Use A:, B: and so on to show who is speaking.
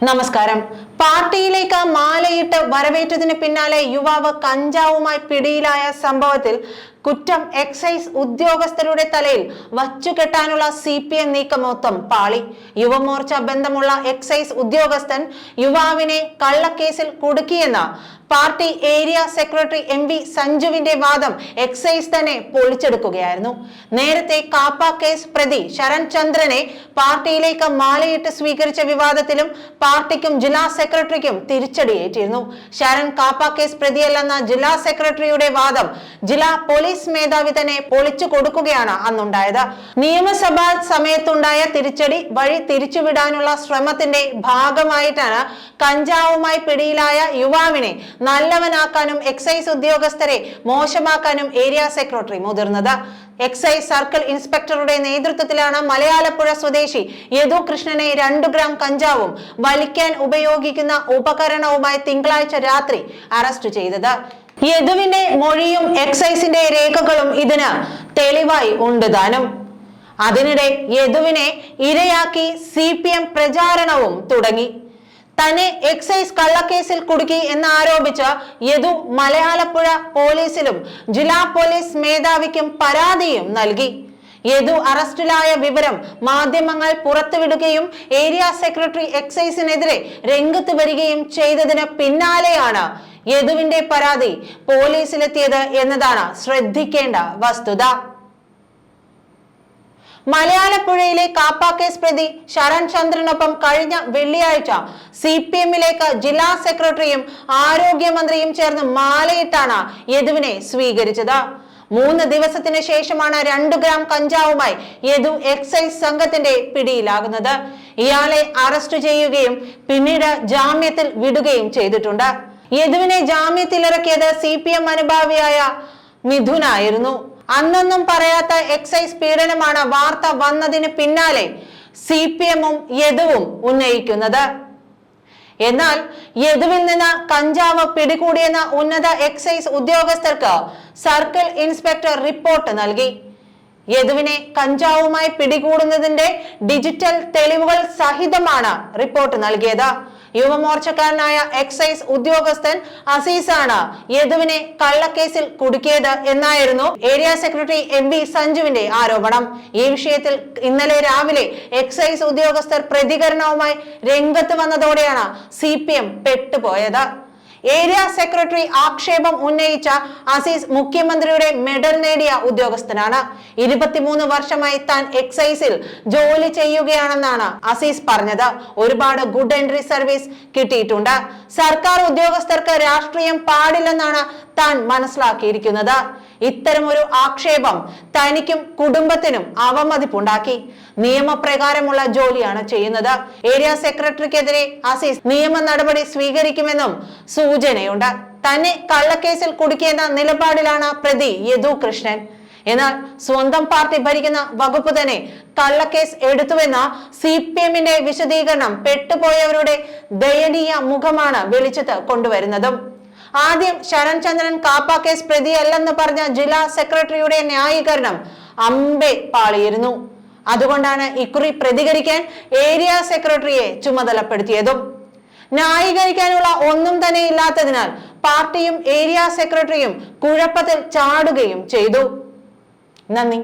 A: നമസ്കാരം. പാർട്ടിയിലേക്ക് മാലയിട്ട് വരവേറ്റതിന് പിന്നാലെ യുവാവ് കഞ്ചാവുമായി പിടിയിലായ സംഭവത്തിൽ കുറ്റം എക്സൈസ് ഉദ്യോഗസ്ഥരുടെ തലയിൽ വച്ചുകെട്ടാനുള്ള CPM നീക്കം മൊത്തം പാളി. യുവമോർച്ച ബന്ധമുള്ള എക്സൈസ് ഉദ്യോഗസ്ഥൻ യുവാവിനെ കള്ളക്കേസിൽ കുടുക്കിയെന്ന പാർട്ടി ഏരിയ സെക്രട്ടറി MV സഞ്ജുവിന്റെ വാദം എക്സൈസ് തന്നെ പൊളിച്ചെടുക്കുകയായിരുന്നു. നേരത്തെ കാപ്പ കേസ് പ്രതി ശരൺ ചന്ദ്രനെ പാർട്ടിയിലേക്ക് മാലയിട്ട് സ്വീകരിച്ച വിവാദത്തിലും പാർട്ടിക്കും ജില്ലാ സെക്രട്ടറിക്കും തിരിച്ചടിയേറ്റിരുന്നു. ശരൺ കാപ്പ കേസ് പ്രതിയല്ലെന്ന ജില്ലാ സെക്രട്ടറിയുടെ വാദം ജില്ലാ പോലീസ് മേധാവി തന്നെ പൊളിച്ചു കൊടുക്കുകയാണ് അന്നുണ്ടായത്. നിയമസഭാ സമയത്തുണ്ടായ തിരിച്ചടി വഴി തിരിച്ചുവിടാനുള്ള ശ്രമത്തിന്റെ ഭാഗമായിട്ടാണ് കഞ്ചാവുമായി പിടിയിലായ യുവാവിനെ നല്ലവനാക്കാനും എക്സൈസ് ഉദ്യോഗസ്ഥരെ മോശമാക്കാനും ഏരിയ സെക്രട്ടറി മുതിർന്നത്. എക്സൈസ് സർക്കിൾ ഇൻസ്പെക്ടറുടെ നേതൃത്വത്തിലാണ് മലയാലപ്പുഴ സ്വദേശി യദു കൃഷ്ണനെ 2 ഗ്രാം കഞ്ചാവും വലിക്കാൻ ഉപയോഗിക്കുന്ന ഉപകരണവുമായി തിങ്കളാഴ്ച രാത്രി അറസ്റ്റ് ചെയ്തത്. യദുവിന്റെ മൊഴിയും എക്സൈസിന്റെ രേഖകളും ഇതിന് തെളിവായി ഉണ്ട് താനും. അതിനിടെ യദുവിനെ ഇരയാക്കി CPM പ്രചാരണവും തുടങ്ങി. തന്നെ എക്സൈസ് കള്ളക്കേസിൽ കുടുക്കി എന്നാരോപിച്ച് യദു മലയാലപ്പുഴ പോലീസിലും ജില്ലാ പോലീസ് മേധാവിക്കും പരാതിയും നൽകി. യദു അറസ്റ്റിലായ വിവരം മാധ്യമങ്ങൾ പുറത്തുവിടുകയും ഏരിയ സെക്രട്ടറി എക്സൈസിനെതിരെ രംഗത്ത് വരികയും ചെയ്തതിന് പിന്നാലെയാണ് യദുവിന്റെ പരാതി പോലീസിലെത്തിയത് എന്നതാണ് ശ്രദ്ധിക്കേണ്ട വസ്തുത. മലയാലപ്പുഴയിലെ കാപ്പ കേസ് പ്രതി ശരൺ ചന്ദ്രനൊപ്പം കഴിഞ്ഞ വെള്ളിയാഴ്ച CPMലേക്ക് ജില്ലാ സെക്രട്ടറിയും ആരോഗ്യമന്ത്രിയും ചേർന്ന് മാലയിട്ടാണ് യദുവിനെ സ്വീകരിച്ചത്. 3 ദിവസത്തിന് ശേഷമാണ് 2 ഗ്രാം കഞ്ചാവുമായി യദു എക്സൈസ് സംഘത്തിന്റെ പിടിയിലാകുന്നത്. ഇയാളെ അറസ്റ്റ് ചെയ്യുകയും പിന്നീട് ജാമ്യത്തിൽ വിടുകയും ചെയ്തിട്ടുണ്ട്. യദുവിനെ ജാമ്യത്തിലിറക്കിയത് CPM അനുഭാവിയായ മിഥുനായിരുന്നു. അന്നൊന്നും പറയാത്ത എക്സൈസ് പീഡനമാണ് വാർത്ത വന്നതിന് പിന്നാലെ CPMഉം യദുവും ഉന്നയിക്കുന്നത്. എന്നാൽ യദുവിൽ നിന്ന് കഞ്ചാവ് പിടികൂടിയെന്ന ഉന്നത എക്സൈസ് ഉദ്യോഗസ്ഥർക്ക് സർക്കിൾ ഇൻസ്പെക്ടർ റിപ്പോർട്ട് നൽകി. യദുവിനെ കഞ്ചാവുമായി പിടികൂടുന്നതിന്റെ ഡിജിറ്റൽ തെളിവുകൾ സഹിതമാണ് റിപ്പോർട്ട് നൽകിയത്. യുവമോർച്ചക്കാരനായ എക്സൈസ് ഉദ്യോഗസ്ഥൻ അസീസാണ് യദുവിനെ കള്ളക്കേസിൽ കുടുക്കിയത് എന്നായിരുന്നു ഏരിയ സെക്രട്ടറി MV സഞ്ജുവിന്റെ ആരോപണം. ഈ വിഷയത്തിൽ ഇന്നലെ രാവിലെ എക്സൈസ് ഉദ്യോഗസ്ഥർ പ്രതികരണവുമായി രംഗത്ത് വന്നതോടെയാണ് CPM പെട്ടുപോയത്. ഏരിയ സെക്രട്ടറി ആക്ഷേപം ഉന്നയിച്ച അസീസ് മുഖ്യമന്ത്രിയുടെ മെഡൽ നേടിയ ഉദ്യോഗസ്ഥനാണ്. 23 വർഷമായി താൻ എക്സൈസിൽ ജോലി ചെയ്യുകയാണെന്നാണ് അസീസ് പറഞ്ഞത്. ഒരുപാട് ഗുഡ് എൻട്രി സർവീസ് കിട്ടിയിട്ടുണ്ട്. സർക്കാർ ഉദ്യോഗസ്ഥർക്ക് രാഷ്ട്രീയം പാടില്ലെന്നാണ് താൻ മനസ്സിലാക്കിയിരിക്കുന്നത്. ഇത്തരമൊരു ആക്ഷേപം തനിക്കും കുടുംബത്തിനും അവമതിപ്പുണ്ടാക്കി. നിയമപ്രകാരമുള്ള ജോലിയാണ് ചെയ്യുന്നത്. ഏരിയ സെക്രട്ടറിക്കെതിരെ അസീസ് നിയമ നടപടി സ്വീകരിക്കുമെന്നും സൂചനയുണ്ട്. തന്നെ കള്ളക്കേസിൽ കുടുക്കിയെന്ന നിലപാടിലാണ് പ്രതി യദു കൃഷ്ണൻ. എന്നാൽ സ്വന്തം പാർട്ടി ഭരിക്കുന്ന വകുപ്പ് തന്നെ കള്ളക്കേസ് എടുത്തുവെന്ന CPMന്റെ വിശദീകരണം പെട്ടുപോയവരുടെ ദയനീയ മുഖമാണ് വെളിച്ചത്ത് കൊണ്ടുവരുന്നതും. ആദ്യം ശരൺ ചന്ദ്രൻ കാപ്പ കേസ് പ്രതിയല്ലെന്ന് പറഞ്ഞ ജില്ലാ സെക്രട്ടറിയുടെ ന്യായീകരണം അമ്പെ പാളിയിരുന്നു. അതുകൊണ്ടാണ് ഇക്കുറി പ്രതികരിക്കാൻ ഏരിയ സെക്രട്ടറിയെ ചുമതലപ്പെടുത്തിയതും. ന്യായീകരിക്കാനുള്ള ഒന്നും തന്നെ ഇല്ലാത്തതിനാൽ പാർട്ടിയും ഏരിയ സെക്രട്ടറിയും കുഴപ്പത്തിൽ ചാടുകയും ചെയ്തു. നന്ദി.